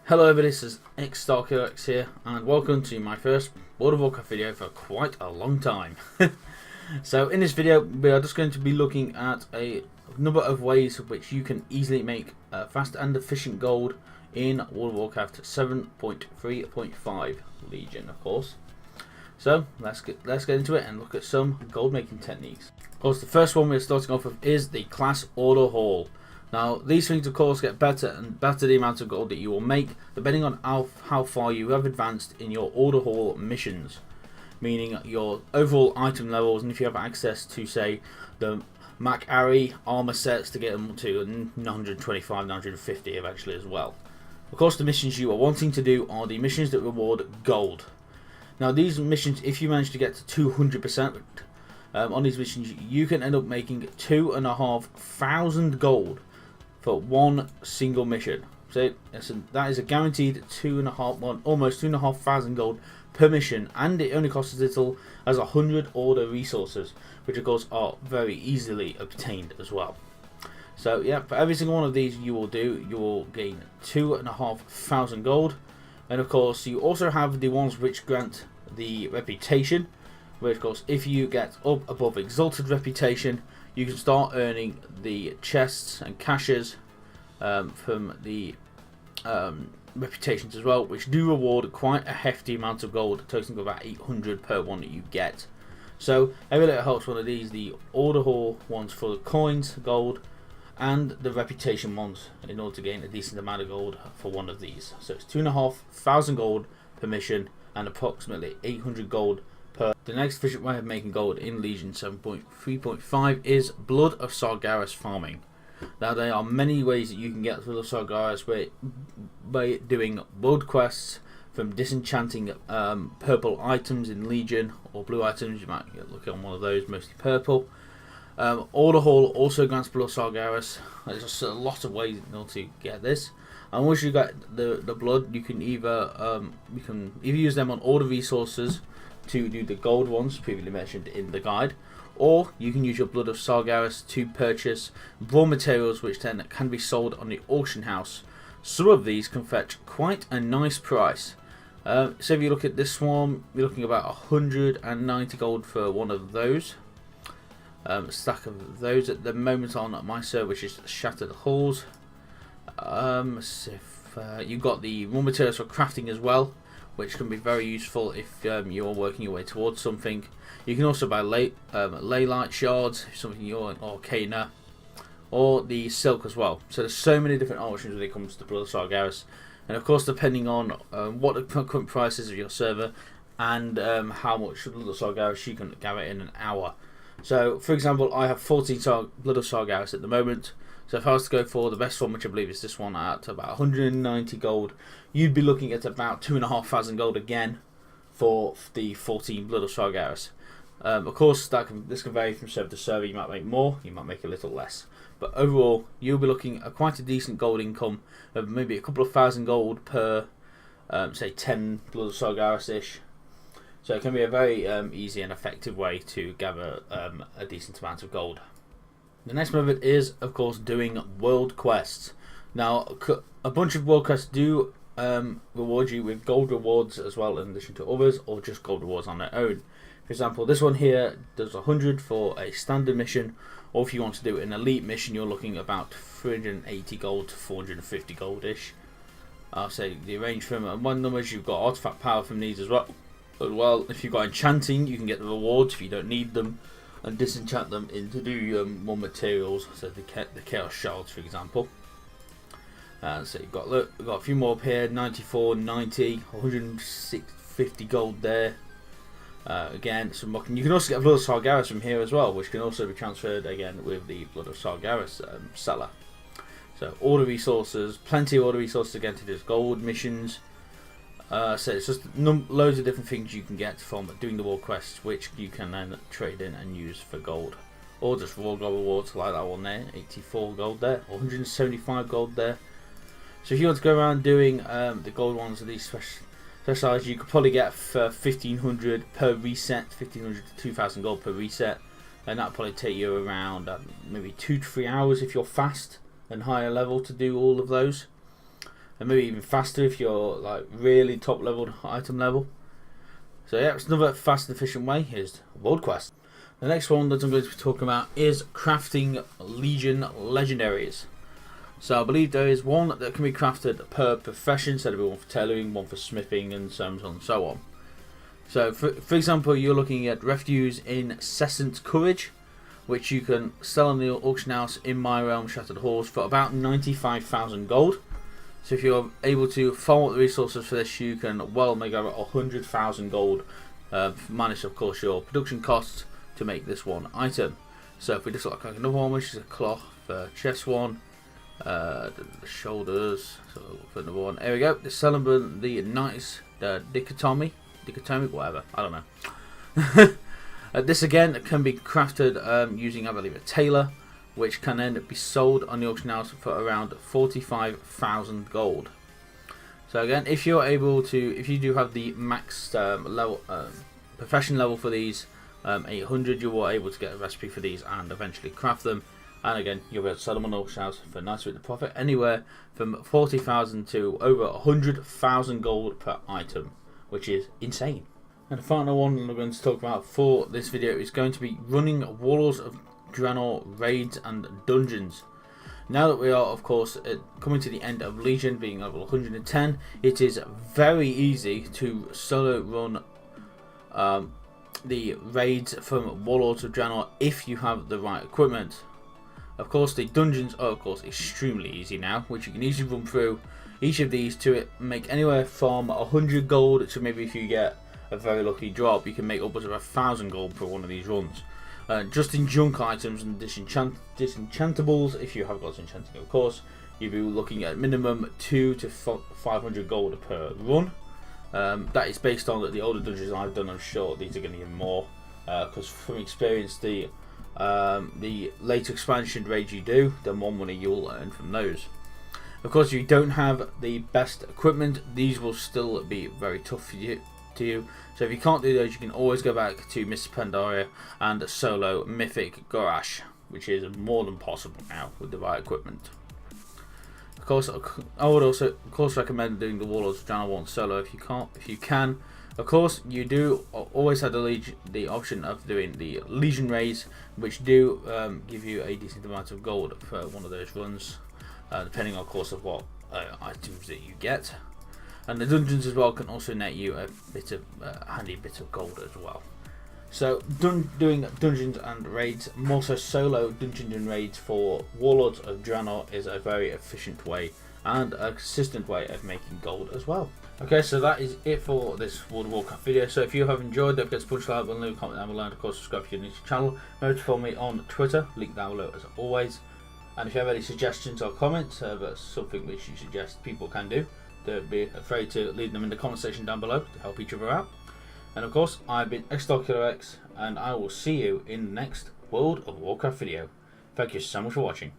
Hello everybody, this is XStarKillerX here, and welcome to my first World of Warcraft video for quite a long time. So in this video we are just going to be looking at a number of ways in which you can easily make fast and efficient gold in World of Warcraft 7.3.5 Legion, of course. So let's get into it and look at some gold making techniques. Of course, the first one we're starting off with is the class order haul. Now, these things, of course, get better and better the amount of gold that you will make, depending on how far you have advanced in your order haul missions, meaning your overall item levels, and if you have access to, say, the Mac Ari armor sets to get them to 925, 950 eventually as well. Of course, the missions you are wanting to do are the missions that reward gold. Now, these missions, if you manage to get to 200% on these missions, you can end up making 2,500 gold for one single mission. So that is a guaranteed almost 2,500 gold per mission, and it only costs as little as 100 order resources, which of course are very easily obtained as well. So yeah, for every single one of these you will gain 2,500 gold, and of course you also have the ones which grant the reputation, where of course if you get up above exalted reputation, you can start earning the chests and caches from the reputations as well, which do reward quite a hefty amount of gold, totaling about 800 per one that you get. So every little helps. One of these, the order haul ones for the coins, gold, and the reputation ones, in order to gain a decent amount of gold for one of these. So it's 2,500 gold per mission and approximately 800 gold per. The next efficient way of making gold in Legion 7.3.5 is Blood of Sargeras farming. Now, there are many ways that you can get Blood of Sargeras by doing world quests, from disenchanting purple items in Legion, or blue items. You might look on one of those, mostly purple. Order Haul also grants Blood of Sargeras. There's just a lot of ways in order to get this. And once you get the blood, you can either use them on order resources to do the gold ones previously mentioned in the guide, or you can use your Blood of Sargeras to purchase raw materials, which then can be sold on the auction house. Some of these can fetch quite a nice price. So if you look at this one, you're looking about 190 gold for one of those. Stack of those at the moment on my server, which is Shattered Halls. You've got the raw materials for crafting as well, which can be very useful if you're working your way towards something. You can also buy ley light shards, something you're in Arcana, or the silk as well. So there's so many different options when it comes to Blood of Sargeras, and of course depending on what the current price is of your server and how much Blood of Sargeras you can gather in an hour. So for example, I have 14 Blood of Sargeras at the moment. So if I was to go for the best one, which I believe is this one at about 190 gold, you'd be looking at about 2,500 gold again for the 14 Blood of Sargeras. Of course, this can vary from server to server. You might make more, you might make a little less. But overall, you'll be looking at quite a decent gold income of maybe a couple of thousand gold per, say, 10 Blood of Sargeras-ish. So it can be a very easy and effective way to gather a decent amount of gold. The next method is, of course, doing world quests. Now, a bunch of world quests do reward you with gold rewards as well, in addition to others, or just gold rewards on their own. For example, this one here does 100 for a standard mission, or if you want to do an elite mission, you're looking about 380 gold to 450 gold-ish. I'll say the range from one numbers. You've got artifact power from these as well. If you've got enchanting, you can get the rewards if you don't need them, and disenchant them into do more materials, so the chaos shards, for example. So you've got a few more up here: 94, 90, 150 gold there. Again, some mocking. You can also get Blood of Sargeras from here as well, which can also be transferred again with the Blood of Sargeras seller. So order resources, plenty of order resources again to do gold missions. So it's just loads of different things you can get from doing the world quests, which you can then trade in and use for gold, or just raw gold rewards like that one there, 84 gold there, 175 gold there. So if you want to go around doing the gold ones of these specialized, you could probably get for 1,500 per reset, 1,500 to 2,000 gold per reset, and that'll probably take you around maybe 2 to 3 hours if you're fast and higher level to do all of those. and maybe even faster if you're like really top leveled item level. So yeah, it's another fast and efficient way is World Quest. The next one that I'm going to be talking about is crafting Legion legendaries. So I believe there is one that can be crafted per profession, so there'll be one for tailoring, one for smithing, and so on and so on. So for example, you're looking at Refuge Incessant Courage, which you can sell on the auction house in my realm, Shattered Halls, for about 95,000 gold. So if you're able to farm up the resources for this, you can well make over 100,000 gold, minus of course your production costs to make this one item. So if we just look like another one, which is a cloth chest one, the shoulders, so for another one, there we go, the Celebrant, the nice dichotomy, whatever, I don't know. This again can be crafted using, I believe, a tailor, which can then be sold on the auction house for around 45,000 gold. So again, if you're able to, if you do have the max level, profession level for these, 800, you are able to get a recipe for these and eventually craft them. And again, you'll be able to sell them on the auction house for a nice bit of profit, anywhere from 40,000 to over 100,000 gold per item, which is insane. And the final one I'm going to talk about for this video is going to be running Warlords of Draenor raids and dungeons. Now that we are, of course, coming to the end of Legion, being level 110, it is very easy to solo run the raids from Warlords of Draenor if you have the right equipment. Of course, the dungeons are, of course, extremely easy now, which you can easily run through each of these to make anywhere from 100 gold to maybe, if you get a very lucky drop, you can make upwards of 1,000 gold for one of these runs. Just in junk items and disenchantables, if you have got enchanting, of course, you'll be looking at minimum 200 to 500 gold per run. That is based on the older dungeons I've done. I'm sure these are going to get more, because from experience, the later expansion raids you do, the more money you'll earn from those. Of course, if you don't have the best equipment, these will still be very tough for you. So if you can't do those, you can always go back to Mr. Pandaria and solo Mythic Gorash, which is more than possible now with the right equipment. Of course, I would also, of course, recommend doing the Warlords of Draenor one solo if you can. Of course, you do always have the option of doing the Legion raids, which do give you a decent amount of gold for one of those runs, depending, of course, of what items that you get. And the dungeons as well can also net you a bit of handy bit of gold as well. So doing dungeons and raids, more so solo dungeons and raids for Warlords of Draenor, is a very efficient way and a consistent way of making gold as well. Okay, so that is it for this World of Warcraft video. So if you have enjoyed, don't forget to punch like button, leave a comment down below, and of course subscribe if you're new to the channel. Remember to follow me on Twitter, link down below as always. And if you have any suggestions or comments, that's something which you suggest people can do, don't be afraid to leave them in the comment section down below to help each other out. And of course, I've been X, and I will see you in the next World of Warcraft video. Thank you so much for watching.